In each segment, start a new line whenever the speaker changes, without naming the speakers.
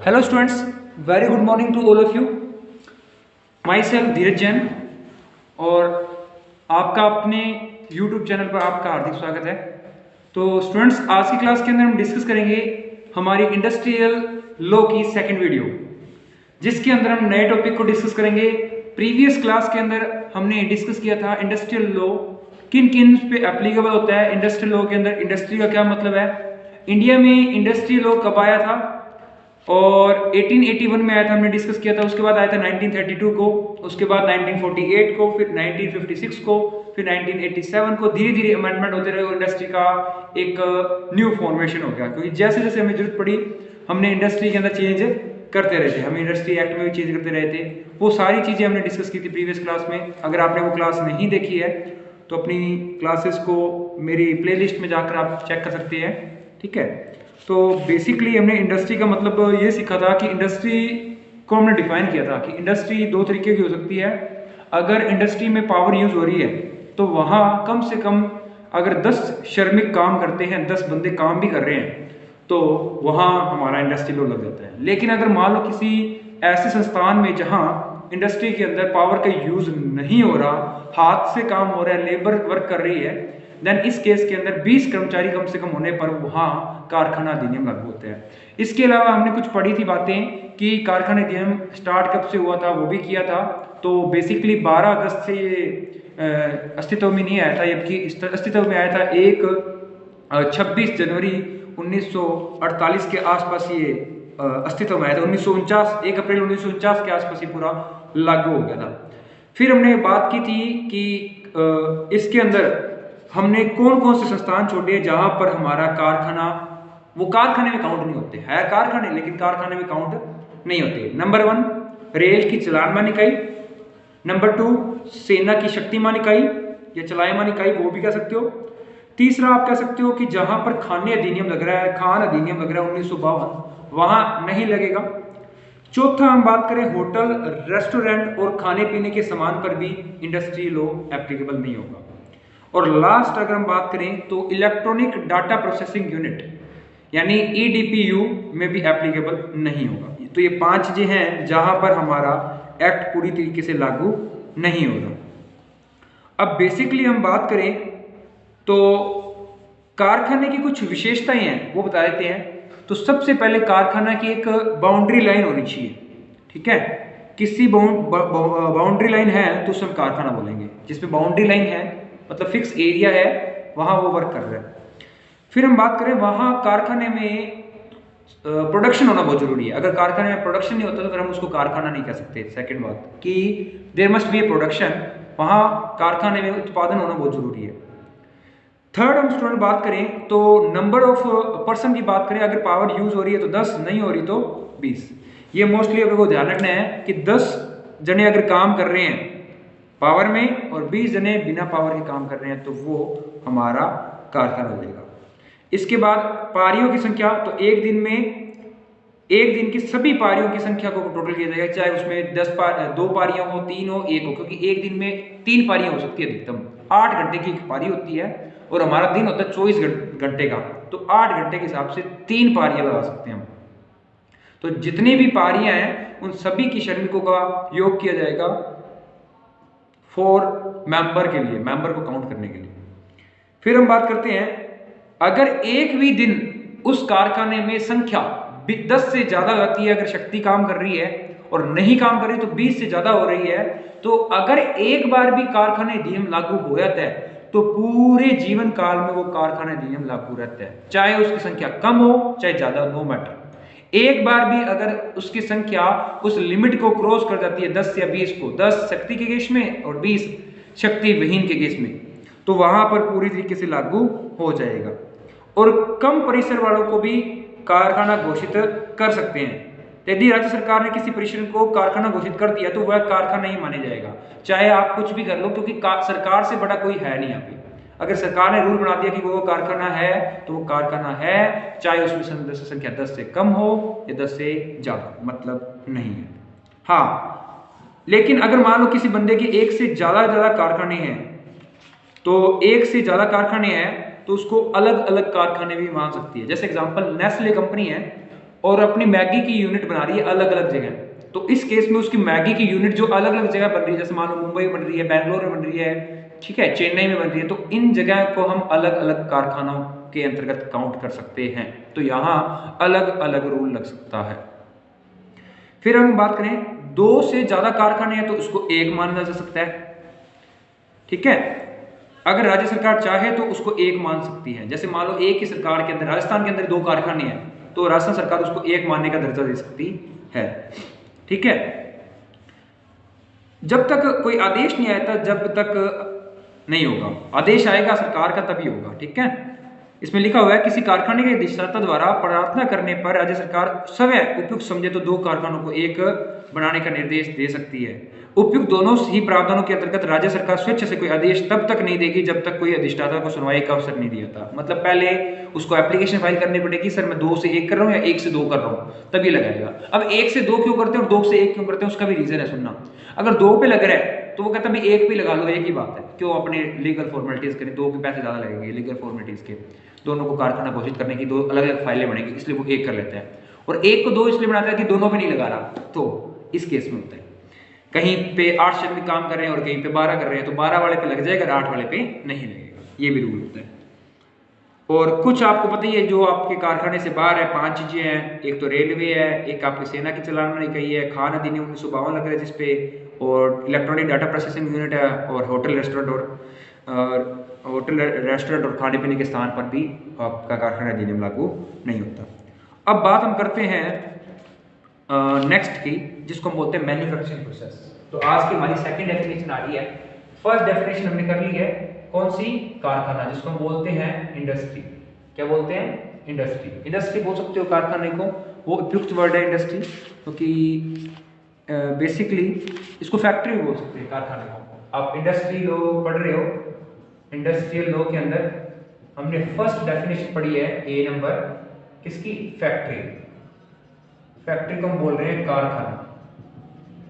Hello students, very good morning to all of you. Myself धीरज जैन और आपका अपने YouTube channel पर आपका हार्दिक स्वागत है। तो स्टूडेंट्स, आज की क्लास के अंदर हम डिस्कस करेंगे हमारी इंडस्ट्रियल लॉ की सेकंड वीडियो, जिसके अंदर हम नए टॉपिक को डिस्कस करेंगे। प्रीवियस क्लास के अंदर हमने डिस्कस किया था इंडस्ट्रियल लॉ किन किन पे एप्लीकेबल होता है। इंडस्ट्रियल लॉ के अंदर इंडस्ट्री का क्या मतलब है, इंडिया में इंडस्ट्रियल लॉ कब आया था और 1881 में आया था, हमने डिस्कस किया था। उसके बाद आया था 1932 को, उसके बाद 1948 को, फिर 1956 को, फिर 1987 को। धीरे धीरे अमेंडमेंट होते रहे और इंडस्ट्री का एक न्यू फॉर्मेशन हो गया, क्योंकि जैसे जैसे हमें जरूरत पड़ी हमने इंडस्ट्री के अंदर चेंज करते रहे थे। हम इंडस्ट्री एक्ट में भी चेंज करते रहे थे। वो सारी चीज़ें हमने डिस्कस की थी प्रीवियस क्लास में। अगर आपने वो क्लास नहीं देखी है तो अपनी क्लासेस को मेरी प्लेलिस्ट में जाकर आप चेक कर सकते हैं, ठीक है। तो बेसिकली हमने इंडस्ट्री का मतलब ये सीखा था कि इंडस्ट्री को हमने डिफाइन किया था कि इंडस्ट्री दो तरीके की हो सकती है। अगर इंडस्ट्री में पावर यूज हो रही है तो वहाँ कम से कम अगर 10 श्रमिक काम करते हैं, 10 बंदे काम भी कर रहे हैं, तो वहाँ हमारा इंडस्ट्री लॉ लग जाता है। लेकिन अगर मान लो किसी ऐसे संस्थान में जहाँ इंडस्ट्री के अंदर पावर का यूज नहीं हो रहा, हाथ से काम हो रहा है, लेबर वर्क कर रही है, देन इस केस के अंदर 20 कर्मचारी कम से कम होने पर वहाँ कारखाना अधिनियम लागू होता है। इसके अलावा हमने कुछ पढ़ी थी बातें कि कारखाना अधिनियम स्टार्ट कब से हुआ था, वो भी किया था। तो बेसिकली 12 अगस्त से ये अस्तित्व में नहीं आया था, जबकि अस्तित्व में आया था 26 जनवरी 1948 के आसपास ये अस्तित्व में आया था। 1949 1 अप्रैल 1949 के आसपास ये पूरा लागू हो गया था। फिर हमने बात की थी कि इसके अंदर हमने कौन कौन से संस्थान छोड़े जहां पर हमारा कारखाना, वो कारखाने में काउंट नहीं होते है, कारखाने लेकिन कारखाने में काउंट नहीं होते। नंबर 1 रेल की चलानमान इकाई, नंबर 2 सेना की शक्तिमान इकाई या चलायमान इकाई, वो भी कह सकते हो। तीसरा आप कह सकते हो कि जहां पर खाने अधिनियम लग रहा है, खान अधिनियम लग रहा है 1952, वहां नहीं लगेगा। चौथा हम बात करें होटल, रेस्टोरेंट और खाने पीने के सामान पर भी इंडस्ट्री लॉ एप्लीकेबल नहीं होगा। और लास्ट अगर हम बात करें तो इलेक्ट्रॉनिक डाटा प्रोसेसिंग यूनिट यानी ईडीपीयू में भी एप्लीकेबल नहीं होगा। तो ये 5 चीजें हैं जहां पर हमारा एक्ट पूरी तरीके से लागू नहीं होगा। अब बेसिकली हम बात करें तो कारखाने की कुछ विशेषताएं हैं वो बता देते हैं। तो सबसे पहले कारखाना की एक बाउंड्री लाइन होनी चाहिए, ठीक है। किसी बाउंड्री लाइन है तो उसे हम कारखाना बोलेंगे। जिसमें बाउंड्री लाइन है मतलब फिक्स एरिया है, वहां वो वर्क कर रहा है। फिर हम बात करें वहां कारखाने में प्रोडक्शन होना बहुत जरूरी है। अगर कारखाने में प्रोडक्शन नहीं होता तो फिर हम उसको कारखाना नहीं कह सकते। सेकंड बात कि there must be a production, वहां कारखाने में उत्पादन होना बहुत जरूरी है। थर्ड हम स्टूडेंट बात करें तो नंबर ऑफ पर्सन की बात करें, अगर पावर यूज हो रही है तो 10, नहीं हो रही तो 20। ये मोस्टली अपने को ध्यान रखना है कि 10 जने अगर काम कर रहे हैं पावर में और 20 जने बिना पावर के काम कर रहे हैं तो वो हमारा कारखाना हो जाएगा। इसके बाद पारियों की संख्या, तो एक दिन की सभी पारियों की संख्या को टोटल किया जाएगा, चाहे उसमें 2 पारियां हो, 3 हो, 1 हो, क्योंकि एक दिन में 3 पारियां हो सकती है अधिकतम। 8 घंटे की एक पारी होती है और हमारा दिन होता है 24 घंटे का, तो 8 घंटे के हिसाब से 3 पारियां लगा सकते हैं हम। तो जितनी भी पारियां हैं उन सभी की श्रमिकों का योग किया जाएगा फॉर मेंबर के लिए, मेंबर को काउंट करने के लिए। फिर हम बात करते हैं अगर एक भी दिन उस कारखाने में संख्या 10 से ज्यादा होती है, अगर शक्ति काम कर रही है और नहीं काम कर रही तो 20 से ज्यादा हो रही है, तो अगर एक बार भी कारखाने अधिनियम लागू हो जाता है तो पूरे जीवन काल में वो कारखाना अधिनियम लागू रहता है, चाहे उसकी संख्या कम हो चाहे ज्यादा, नो मैटर। एक बार भी अगर उसकी संख्या उस लिमिट को क्रॉस कर जाती है 10 या 20 को, 10 शक्ति के केस में और 20 शक्ति विहीन के केस में, तो वहां पर पूरी तरीके से लागू हो जाएगा। और कम परिसर वालों को भी कारखाना घोषित कर सकते हैं। यदि राज्य सरकार ने किसी परिसर को कारखाना घोषित कर दिया तो वह कारखाना ही माना जाएगा, चाहे आप कुछ भी कर लो, क्योंकि सरकार से बड़ा कोई है नहीं यहाँ पे। अगर सरकार ने रूल बना दिया कि वो कारखाना है तो वो कारखाना है, चाहे उसमें सदस्य संख्या 10 से कम हो या 10 से ज्यादा, मतलब नहीं है। हाँ, लेकिन अगर मान लो किसी बंदे के 1 से ज्यादा कारखाने हैं, तो 1 से ज्यादा कारखाने हैं तो उसको अलग अलग कारखाने भी मान सकती है। जैसे एग्जांपल नेस्ले कंपनी है, और अपनी मैगी की यूनिट बना रही है अलग अलग जगह, तो इस केस में उसकी मैगी की यूनिट जो अलग अलग जगह बन रही है, जैसे मान लो मुंबई बन रही है, बैंगलोर में बन रही है, ठीक है, चेन्नई में बन रही है, तो इन जगह को हम अलग अलग कारखानों के अंतर्गत काउंट कर सकते हैं। तो यहाँ अलग अलग रूल लग सकता है। फिर हम बात करें 2 से ज्यादा कारखाने हैं तो उसको एक माना जा सकता है, ठीक है। अगर राज्य सरकार चाहे तो उसको एक मान सकती है। जैसे मान लो एक ही सरकार के अंदर, राजस्थान के अंदर 2 कारखाने हैं तो राजस्थान सरकार उसको एक मानने का दर्जा दे सकती है, ठीक है। जब तक कोई आदेश नहीं आया था, जब तक नहीं होगा, आदेश आएगा सरकार का तभी होगा, ठीक है। इसमें लिखा हुआ है किसी कारखाने के अधिष्ठाता द्वारा प्रार्थना करने पर राज्य सरकार स्वयं उपयुक्त समझे तो 2 कारखानों को एक बनाने का निर्देश दे सकती है। उपयुक्त दोनों ही प्रावधानों के अंतर्गत राज्य सरकार स्वेच्छ से कोई आदेश तब तक नहीं देगी जब तक कोई अधिष्ठाता को सुनवाई का अवसर नहीं दिया था। मतलब पहले उसको एप्लीकेशन फाइल करनी पड़ेगी, सर मैं 2 से 1 कर रहा हूँ या 1 से 2 कर रहा हूँ, तभी लगाएगा। अब 1 से 2 क्यों करते हैं और 2 से 1 क्यों करते हैं, उसका भी रीजन है, सुनना। अगर 2 पे लग रहा है तो वो कहता है 1 पे लगा लो, एक ही बात है, क्यों अपने लीगल फॉर्मेलिटीज करें, 2 के पैसे ज्यादा लगेंगे लीगल फॉर्मेलिटीज के, दोनों को कारखाना घोषित करने की 2 अलग अलग फाइलें बनेगी, इसलिए वो 1 कर लेते हैं। और 1 को 2 इसलिए बनाता है कि दोनों पे नहीं लगा रहा, तो इस केस में होता है कहीं पे 8 श्रमिक काम कर रहे हैं और कहीं पे 12 कर रहे हैं तो 12 वाले पे लग जाएगा, 8 वाले पे नहीं लगेगा, ये भी रूल होता है। और कुछ आपको पता ही है जो आपके कारखाने से बाहर है, 5 चीजें हैं, एक तो रेलवे है, एक आपकी सेना की चलाने इकाई है, खान अधिनियम 1952 लग रहा है जिसपे, और इलेक्ट्रॉनिक डाटा प्रोसेसिंग यूनिट है, और होटल रेस्टोरेंट और खाने पीने के स्थान पर भी आपका कारखाना अधिनियम लागू नहीं होता। अब बात हम करते हैं नेक्स्ट की, जिसको हम बोलते हैं मैन्युफैक्चरिंग प्रोसेस। तो आज की हमारी सेकंड डेफिनेशन आ रही है। फर्स्ट डेफिनेशन हमने कर ली है, कौन सी, कारखाना, जिसको हम बोलते हैं इंडस्ट्री। क्या बोलते हैं, इंडस्ट्री। इंडस्ट्री बोल सकते हो कारखाने को, वो उपयुक्त वर्ड है इंडस्ट्री, क्योंकि बेसिकली इसको फैक्ट्री भी बोल सकते हैं कारखाने को। आप इंडस्ट्री लॉ पढ़ रहे हो, इंडस्ट्रियल लॉ के अंदर हमने फर्स्ट डेफिनेशन पढ़ी है, ए नंबर, किसकी, फैक्ट्री। फैक्ट्री को हम बोल रहे हैं कारखाना।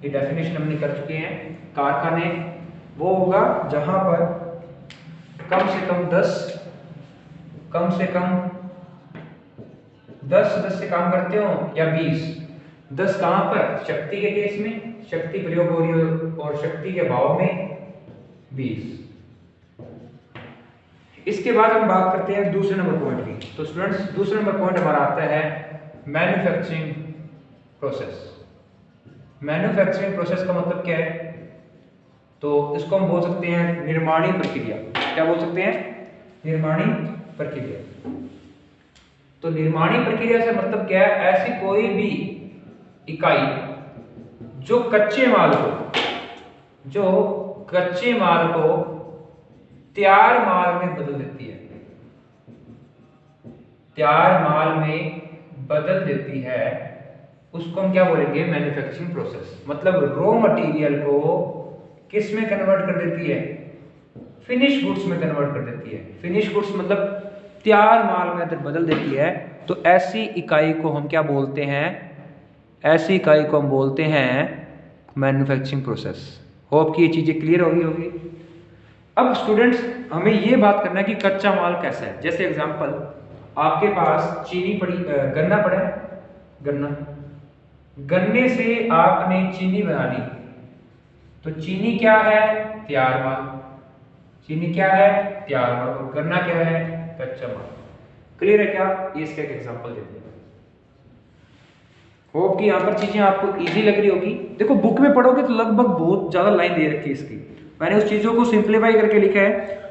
ये डेफिनेशन हमने कर चुके हैं। कारखाने वो होगा जहां पर कम से कम 10 सदस्य काम करते हो या 20। 10 कहां पर, शक्ति के केस में, शक्ति प्रयोग हो रही हो और शक्ति के भाव में 20। इसके बाद हम बात करते हैं दूसरे नंबर पॉइंट की। तो स्टूडेंट्स दूसरे नंबर पॉइंट हमारा आता है मैन्युफैक्चरिंग प्रोसेस। मैन्युफैक्चरिंग प्रोसेस का मतलब क्या है, तो इसको हम बोल सकते हैं निर्माणी प्रक्रिया। क्या बोल सकते हैं, निर्माणी प्रक्रिया। तो निर्माणी प्रक्रिया से मतलब क्या है, ऐसी कोई भी इकाई जो कच्चे माल को तैयार माल में बदल देती है, तैयार माल में बदल देती है, उसको हम क्या बोलेंगे, मैन्युफैक्चरिंग प्रोसेस। मतलब रॉ मटेरियल को किस में कन्वर्ट कर देती है, फिनिश गुड्स में कन्वर्ट कर देती है। फिनिश गुड्स मतलब तैयार माल में अगर बदल देती है तो ऐसी इकाई को हम क्या बोलते हैं, ऐसी इकाई को हम बोलते हैं मैन्युफैक्चरिंग प्रोसेस। होप कि ये चीजें क्लियर होगी। अब स्टूडेंट्स हमें ये बात करना है कि कच्चा माल कैसा है। जैसे एग्जांपल, आपके पास चीनी पड़ी, गन्ना पड़ा है, गन्ने से आपने चीनी बना ली, तो चीनी क्या है, तैयार माल। चीनी क्या है, तैयार माल, और गन्ना क्या है, कच्चा माल। क्लियर है क्या, ये इसका एक एग्जांपल देते हैं। होप कि यहाँ पर चीजें आपको इजी लग रही होगी। देखो बुक में पढ़ोगे तो लगभग बहुत ज्यादा लाइन दे रखी है इसकी, मैंने उस चीजों को सिंप्लीफाई करके लिखा है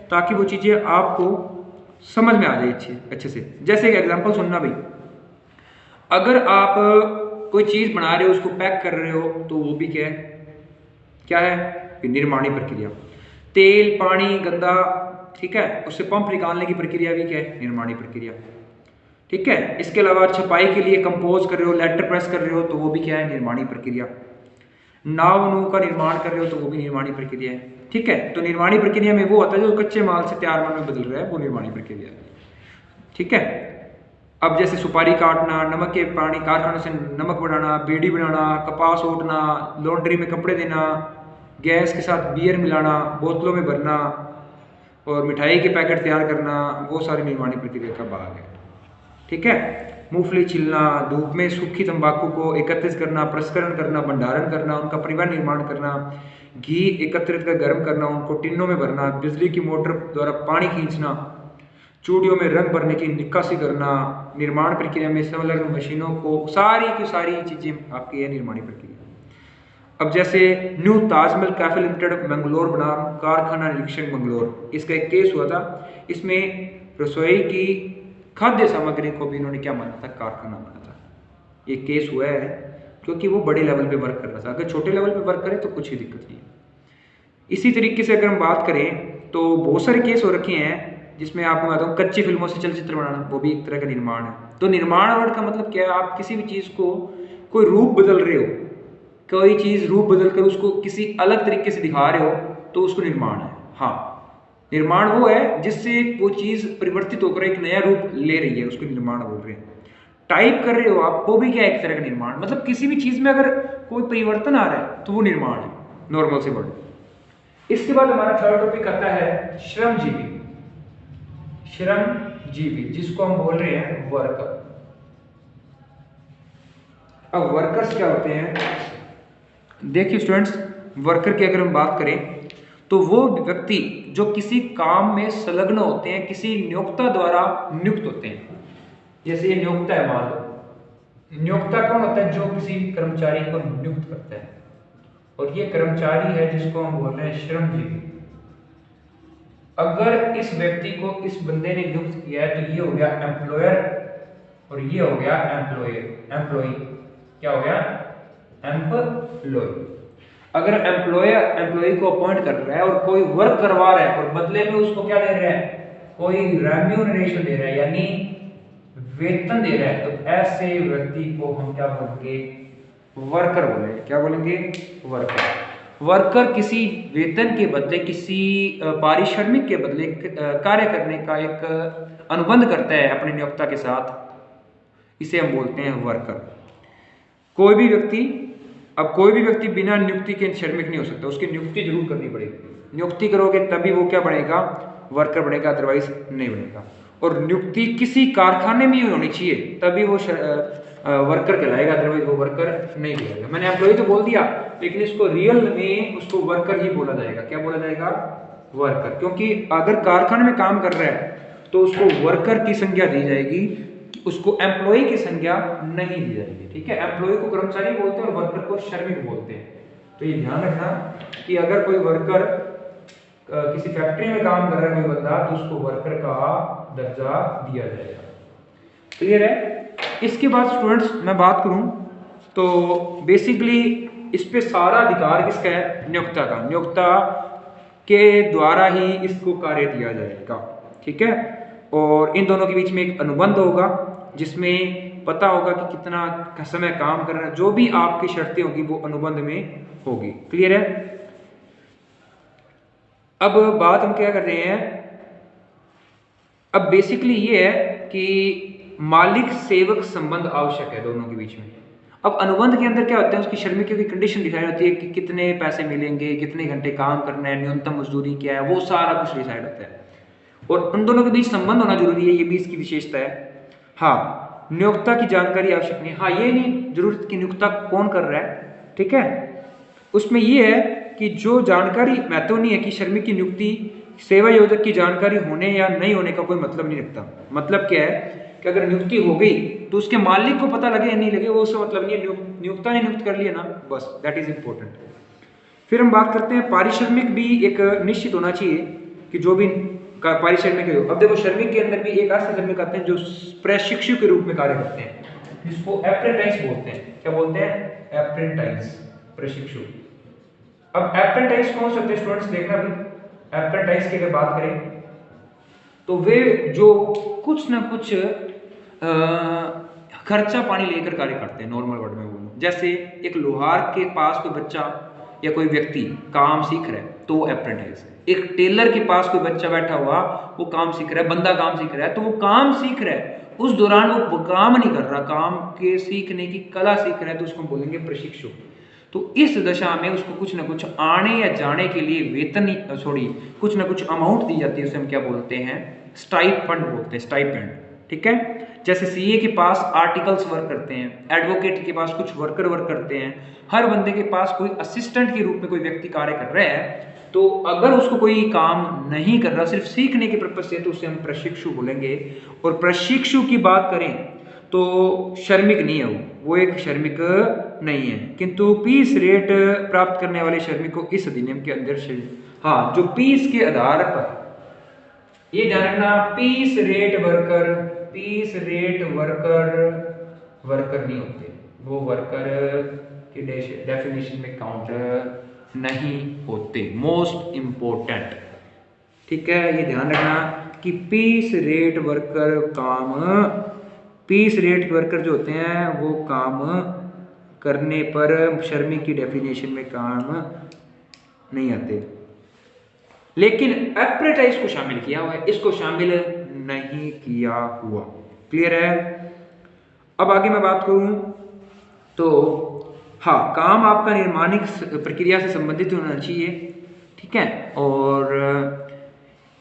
ताकि वो चीजें आपको समझ में आ जाए अच्छे से। जैसे एक एग्जांपल सुनना भाई, अगर आप कोई चीज बना रहे हो, उसको पैक कर रहे हो, तो वो भी क्या है निर्माणी प्रक्रिया। तेल, पानी गंदा, ठीक है, उससे पंप निकालने की प्रक्रिया भी क्या है, निर्माणी प्रक्रिया, ठीक है। इसके अलावा छपाई के लिए कंपोज कर रहे हो, लेटर प्रेस कर रहे हो, तो वो भी क्या है, निर्माणी प्रक्रिया। नाव का निर्माण कर रहे हो तो वो भी निर्माणी प्रक्रिया है, ठीक है। तो निर्माणी प्रक्रिया में वो होता है जो कच्चे माल से तैयार माल में बदल रहा है, वो निर्माणी प्रक्रिया है, ठीक है। अब जैसे सुपारी काटना, नमक के पानी, कारखाने से नमक बनाना, बेड़ी बनाना, कपास ओटना, लॉन्ड्री में कपड़े देना, गैस के साथ बियर मिलाना, बोतलों में भरना और मिठाई के पैकेट तैयार करना, वो सारी निर्माणी प्रक्रिया का भाग है, ठीक है। मूंगफली छिलना, धूप में सूखी तंबाकू को एकत्रित करना, प्रसंस्करण करना, भंडारण करना, उनका परिवहन निर्माण करना, घी एकत्रित कर गर्म करना, उनको टिन्नों में भरना, बिजली की मोटर द्वारा पानी खींचना, चूड़ियों में रंग भरने की निकासी करना, निर्माण प्रक्रिया में संलग्न मशीनों को, सारी की सारी चीजें आपकी है निर्माणी प्रक्रिया। अब जैसे new Taj Mahal cafe limited Mangalore बनाम कारखाना निरीक्षण मंगलोर, इसका एक केस हुआ था। इसमें रसोई की खाद्य सामग्री को भी इन्होंने क्या माना था, कारखाना माना था। ये केस हुआ है क्योंकि वो बड़े लेवल पे वर्क कर रहा था। अगर छोटे लेवल पे वर्क करे तो कुछ ही दिक्कत नहीं है। इसी तरीके से अगर हम बात करें तो बहुत सारे केस हो रखे हैं जिसमें आपको मैं बताऊँ, कच्ची फिल्मों से चलचित्र बनाना, वो भी एक तरह का निर्माण है। तो निर्माण वर्ड का मतलब क्या है, आप किसी भी चीज़ को कोई रूप बदल रहे हो, कोई चीज़ रूप बदल कर उसको किसी अलग तरीके से दिखा रहे हो तो उसको निर्माण है। हाँ, निर्माण वो है जिससे वो चीज़ परिवर्तित होकर एक नया रूप ले रही है, उसको निर्माण बोल रहे हैं। टाइप कर रहे हो आप, वो भी क्या एक तरह का निर्माण, मतलब किसी भी चीज़ में अगर कोई परिवर्तन आ रहा है तो वो निर्माण है, नॉर्मल से वर्ड। इसके बाद हमारा थर्ड टॉपिक आता है श्रमजीवी। श्रमजीवी जिसको हम बोल रहे हैं वर्कर। अब वर्कर्स क्या होते हैं, देखिए स्टूडेंट्स, वर्कर की अगर हम बात करें तो वो व्यक्ति जो किसी काम में संलग्न होते हैं, किसी नियोक्ता द्वारा नियुक्त होते हैं। जैसे ये नियोक्ता है, मान लो नियोक्ता कौन होता है, जो किसी कर्मचारी को नियुक्त करता है, और ये कर्मचारी है जिसको हम बोल रहे हैं श्रमजीवी। अगर इस व्यक्ति को इस बंदे ने नियुक्त किया है तो ये हो गया एम्प्लॉयर और ये हो गया एम्प्लॉई। क्या हो गया, एम्प्लॉय। अगर एम्प्लॉय को अपॉइंट कर रहा है और कोई वर्क करवा रहा है और बदले में उसको क्या दे रहा है, कोई रेम्यूनरेशन दे रहा है यानी वेतन दे रहा है, तो ऐसे व्यक्ति को हम क्या बोलेंगे, वर्कर बोलेंगे। क्या बोलेंगे, वर्कर। वर्कर किसी वेतन के बदले, किसी पारिश्रमिक के बदले कार्य करने का एक अनुबंध करता है अपने नियोक्ता के साथ, इसे हम बोलते हैं वर्कर। कोई भी व्यक्ति बिना नियुक्ति के श्रमिक नहीं हो सकता, उसकी नियुक्ति जरूर करनी पड़ेगी। नियुक्ति करोगे तभी वो क्या बनेगा, वर्कर बनेगा, अदरवाइज नहीं बनेगा। और नियुक्ति किसी कारखाने में ही होनी चाहिए तभी वो वर्कर कहलाएगा, अदरवाइज वो वर्कर नहीं कहलाएगा। मैंने एम्प्लॉय तो बोल दिया, लेकिन इसको रियल में उसको वर्कर ही बोला जाएगा। क्या बोला जाएगा, वर्कर। क्योंकि अगर कारखाने में काम कर रहा है तो उसको वर्कर की संज्ञा दी जाएगी, उसको एम्प्लॉय की संज्ञा नहीं दी जाएगी। ठीक है, एम्प्लॉय को कर्मचारी बोलते हैं और वर्कर को श्रमिक बोलते हैं। तो ये ध्यान रखना कि अगर कोई वर्कर किसी फैक्ट्री में काम कर रहा है कोई बंदा, तो उसको वर्कर का दर्जा दिया जाएगा। क्लियर है। इसके बाद स्टूडेंट्स मैं बात करूं तो बेसिकली इस पे सारा अधिकार किसका है, नियोक्ता का। नियोक्ता के द्वारा ही इसको कार्य दिया जाएगा। ठीक है, और इन दोनों के बीच में एक अनुबंध होगा जिसमें पता होगा कि कितना समय काम करना, जो भी आपकी शर्तें होगी वो अनुबंध में होगी। क्लियर है। अब बात हम क्या कर रहे हैं, अब बेसिकली ये है कि मालिक सेवक संबंध आवश्यक है दोनों के बीच में। अब अनुबंध के अंदर क्या होता है, उसकी श्रमिकों की कंडीशन दिखाई होती है कि कितने पैसे मिलेंगे, कितने घंटे काम करना है, न्यूनतम मजदूरी क्या है, वो सारा कुछ डिसाइड होता है। और उन दोनों के बीच संबंध होना जरूरी है, ये भी इसकी विशेषता है। हाँ, नियोक्ता की जानकारी आवश्यक नहीं। हाँ, ये नहीं जरूरत की नियोक्ता कौन कर रहा है। ठीक है, उसमें ये है कि जो जानकारी महत्व नहीं है कि श्रमिक की नियुक्ति सेवा योजक की जानकारी होने या नहीं होने का कोई मतलब नहीं रखता। मतलब क्या है कि अगर नियुक्ति हो गई तो उसके मालिक को पता लगे या नहीं लगे वो उसका मतलब नहीं है, नियोक्ता ने नियुक्त कर लिया ना, बस दैट इज इम्पोर्टेंट। फिर हम बात करते हैं पारिश्रमिक भी एक निश्चित होना चाहिए कि जो भी पारिश्रमिक है। अब देखो, श्रमिक के अंदर भी एक ऐसे श्रमिक आते हैं जो प्रशिक्षु के रूप में कार्य करते हैं, जिसको एप्रेंटाइज बोलते हैं। क्या बोलते हैं, एप्रेंटाइज, प्रशिक्षु। अब एप्रेंटाइज कौन से होते हैं स्टूडेंट्स, देखना भी। एप्रेंटाइज की अगर बात करें तो वे जो कुछ ना कुछ खर्चा पानी लेकर कार्य करते हैं, नॉर्मल वर्ड में बोलूं। जैसे एक लोहार के पास कोई बच्चा या कोई व्यक्ति काम सीख रहा है तो वो अप्रेंटिस है। एक टेलर के पास कोई बच्चा बैठा हुआ वो काम सीख रहा है, बंदा काम सीख रहा है, तो वो काम सीख रहा है, उस दौरान वो काम नहीं कर रहा, काम के सीखने की कला सीख रहा है, तो उसको बोलेंगे प्रशिक्षु। तो इस दशा में उसको कुछ ना कुछ आने या जाने के लिए वेतन कुछ ना कुछ अमाउंट दी जाती है, उसे हम क्या बोलते हैं, स्टाइपेंड बोलते हैं, स्टाइपेंड। ठीक है, जैसे सीए के पास आर्टिकल्स वर्क करते हैं, एडवोकेट के पास कुछ वर्कर वर्क करते हैं, हर बंदे के पास कोई असिस्टेंट के रूप में कोई व्यक्ति कार्य कर रहा है। तो अगर उसको कोई काम नहीं कर रहा, सिर्फ सीखने के पर्पज से, तो उसे हम प्रशिक्षु बोलेंगे। और प्रशिक्षु की बात करें तो श्रमिक नहीं है वो एक श्रमिक नहीं है, किंतु पीस रेट प्राप्त करने वाले श्रमिक को इस अधिनियम के अंदर हाँ, जो पीस के आधार पर, ये ध्यान रखना, पीस रेट वर्कर वर्कर नहीं होते, वो वर्कर की डेफिनेशन में काउंट नहीं होते। मोस्ट इंपोर्टेंट, ठीक है, ये ध्यान रखना कि पीस रेट वर्कर जो होते हैं वो काम करने पर श्रमिक की डेफिनेशन में काम नहीं आते। लेकिन अप्रेंटिस को शामिल किया हुआ है, इसको शामिल नहीं किया हुआ। क्लियर है? अब आगे मैं बात करूं तो हाँ, काम आपका निर्माणिक प्रक्रिया से संबंधित होना चाहिए, ठीक है। और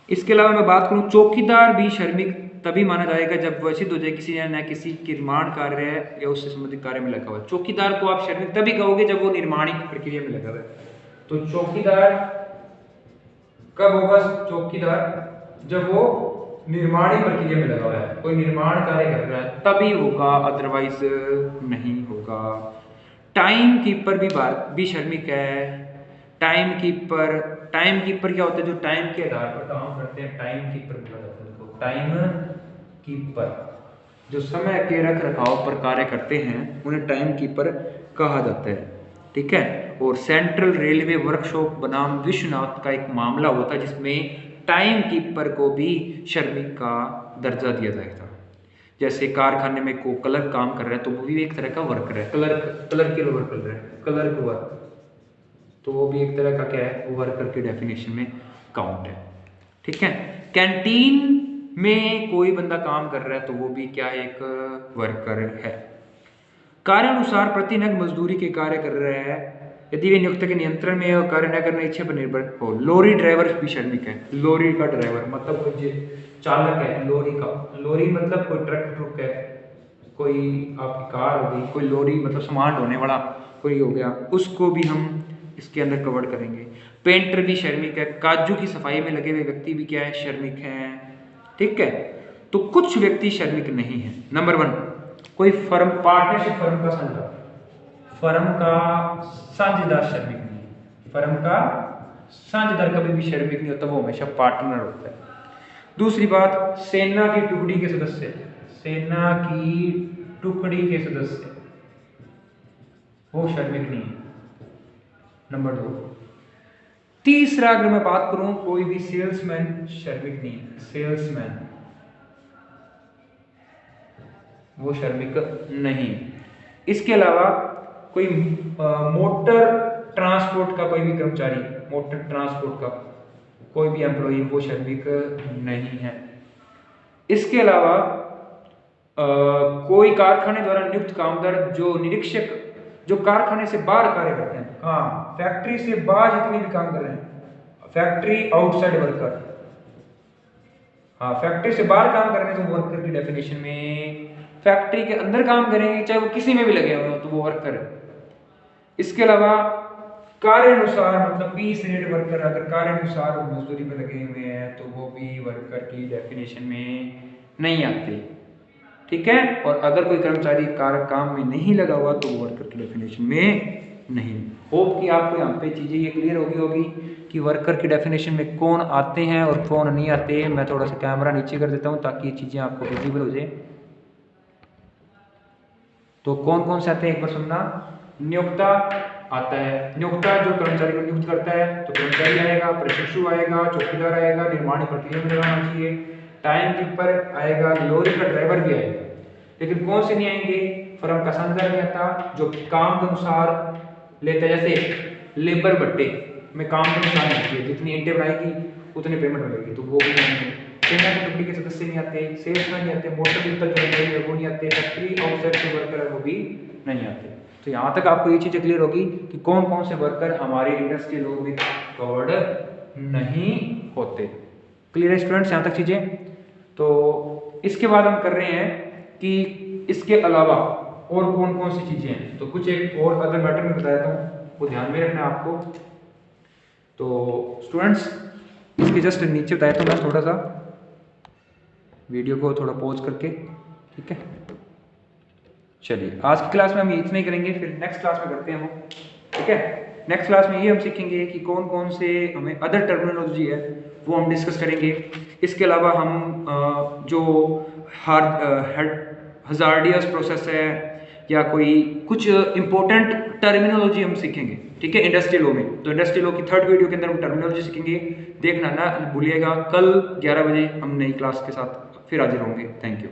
इसके अलावा मैं बात करूं, चौकीदार भी श्रमिक तभी माना जाएगा जब वह सिद्ध हो जाए किसी न किसी निर्माण कार्य या उससे संबंधित कार्य में लगा हुआ है। चौकीदार को आप श्रमिक तभी कहोगे जब वो निर्माणिक प्रक्रिया में लगा हुआ है। तो चौकीदार कब होगा? चौकीदार जब वो निर्माणी प्रक्रिया में लगा हुआ है, कोई निर्माण कार्य कर रहा है, तभी होगा, अदरवाइज नहीं होगा। टाइम कीपर भी श्रमिक है। टाइम कीपर क्या होता है? जो टाइम के आधार पर काम करते हैं, टाइम कीपर बोला जाता है उनको। टाइम कीपर जो समय के रख रखाव पर कार्य करते हैं उन्हें टाइम कीपर कहा जाता है, ठीक है। और सेंट्रल रेलवे वर्कशॉप बनाम विश्वनाथ का एक मामला होता है जिसमें टाइम कीपर को भी श्रमिक का दर्जा दिया जाएगा। जैसे कारखाने में को क्लर्क काम कर रहा है तो वो भी एक तरह का वर्कर है, क्लर्क के वर्क कर रहा है, क्लर्क वर्क, तो वो भी एक तरह का क्या है, वो वर्कर की डेफिनेशन में काउंट है, ठीक है। कैंटीन में कोई बंदा काम कर रहा है तो वो भी क्या है, एक वर्कर है। कार्य अनुसार प्रति नग मजदूरी के कार्य कर रहे हैं यदि वे नियोक्ता के नियंत्रण में और कार्य न करने इच्छा पर निर्भर हो। लोरी ड्राइवर भी श्रमिक है। लोरी का ड्राइवर मतलब कोई चालक है, लोरी मतलब कोई ट्रक है, कोई आपकी कार हो गई, कोई लोरी मतलब सामान ढोने वाला कोई हो गया, उसको भी हम इसके अंदर कवर करेंगे। पेंटर भी श्रमिक है। काजू की सफाई में लगे हुए व्यक्ति भी क्या है, श्रमिक हैं, ठीक है। तो कुछ व्यक्ति श्रमिक नहीं है। नंबर 1, कोई फर्म, पार्टनरशिप फर्म का साझेदार श्रमिक नहीं है। फर्म का साझेदार कभी भी श्रमिक नहीं होता, वो हमेशा पार्टनर होता है। दूसरी बात, सेना की टुकड़ी के सदस्य वो श्रमिक नहीं है। नंबर 2। तीसरा, अगर मैं बात करूं, कोई भी सेल्समैन श्रमिक नहीं है। सेल्समैन वो श्रमिक नहीं। इसके अलावा कोई मोटर ट्रांसपोर्ट का कोई भी कर्मचारी, मोटर ट्रांसपोर्ट का कोई भी एम्प्लॉई, वो श्रमिक नहीं है। इसके अलावा कोई कारखाने द्वारा नियुक्त कामदार जो निरीक्षक, जो कारखाने से बाहर कार्य करते हैं, हाँ, फैक्ट्री से बाहर जितने भी काम कर रहे हैं, फैक्ट्री आउटसाइड वर्कर, हाँ, फैक्ट्री से बाहर काम कर रहे हैं तो वर्कर की डेफिनेशन में, फैक्ट्री के अंदर काम करेंगे चाहे वो किसी में भी लगे हुए हो तो वो वर्कर है। इसके अलावा कार्य अनुसार मतलब पीस रेट वर्कर, अगर कार्य अनुसार वो मजदूरी पे लगे हुए हैं तो वो भी वर्कर की डेफिनेशन में नहीं आते, ठीक है। और अगर कोई कर्मचारी काम में नहीं लगा हुआ तो वो वर्कर की डेफिनेशन में नहीं। होप कि आपको यहाँ पे चीजें ये क्लियर होगी कि वर्कर की डेफिनेशन में कौन आते हैं और कौन नहीं आते। मैं थोड़ा सा कैमरा नीचे कर देता हूँ ताकि ये चीजें आपको विजिबल हो जाए। तो कौन कौन से आते हैं एक बार सुनना। नियोक्ता आता है, नियोक्ता जो कर्मचारी को नियुक्त करता है, तो कर्मचारी आएगा, प्रशिक्षु आएगा, चौकीदार आएगा, निर्माण प्रक्रिया में लगाना चाहिए, टाइम कीपर आएगा, लोरी का ड्राइवर भी आएगा। लेकिन कौन से नहीं आएंगे? फर्म का साझेदार नहीं आता, जो काम के अनुसार लेता है, जैसे लेबर भट्टे में काम के अनुसार नहीं है, जितनी ईंटें बनाएगी उतनी पेमेंट मिलेगी, तो वो भी नहीं है। सेना की टुकड़ी के सदस्य नहीं आते, सेल्समैन नहीं आते, मोटर व्हीकल जो है वो नहीं आते, फैक्ट्री आउटसाइड के वर्कर है वो भी नहीं आते। तो यहाँ तक आपको ये चीजें क्लियर होगी कि कौन कौन से वर्कर हमारे इंडस्ट्रियल लॉ में कवर्ड नहीं होते। क्लियर है स्टूडेंट्स यहाँ तक चीजें? तो इसके बाद हम कर रहे हैं कि इसके अलावा और कौन कौन सी चीज़ें हैं। तो कुछ एक और अदर मैटर में बता देता हूँ, वो ध्यान में रखना है आपको। तो स्टूडेंट्स इसके जस्ट नीचे बताया तो मैं थोड़ा सा वीडियो को थोड़ा पॉज करके, ठीक है। चलिए आज की क्लास में हम इतना ही करेंगे, फिर नेक्स्ट क्लास में करते हैं हम, ठीक है। नेक्स्ट क्लास में ये हम सीखेंगे कि कौन कौन से हमें अदर टर्मिनोलॉजी है वो हम डिस्कस करेंगे। इसके अलावा हम जो हजार्डियस प्रोसेस है या कोई कुछ इंपॉर्टेंट टर्मिनोलॉजी हम सीखेंगे, ठीक है, इंडस्ट्रियल लॉ में। तो इंडस्ट्रियल लॉ की थर्ड वीडियो के अंदर हम टर्मिनोलॉजी सीखेंगे, देखना ना भूलिएगा। कल 11 बजे हम नई क्लास के साथ फिर हाजिर होंगे। Thank you.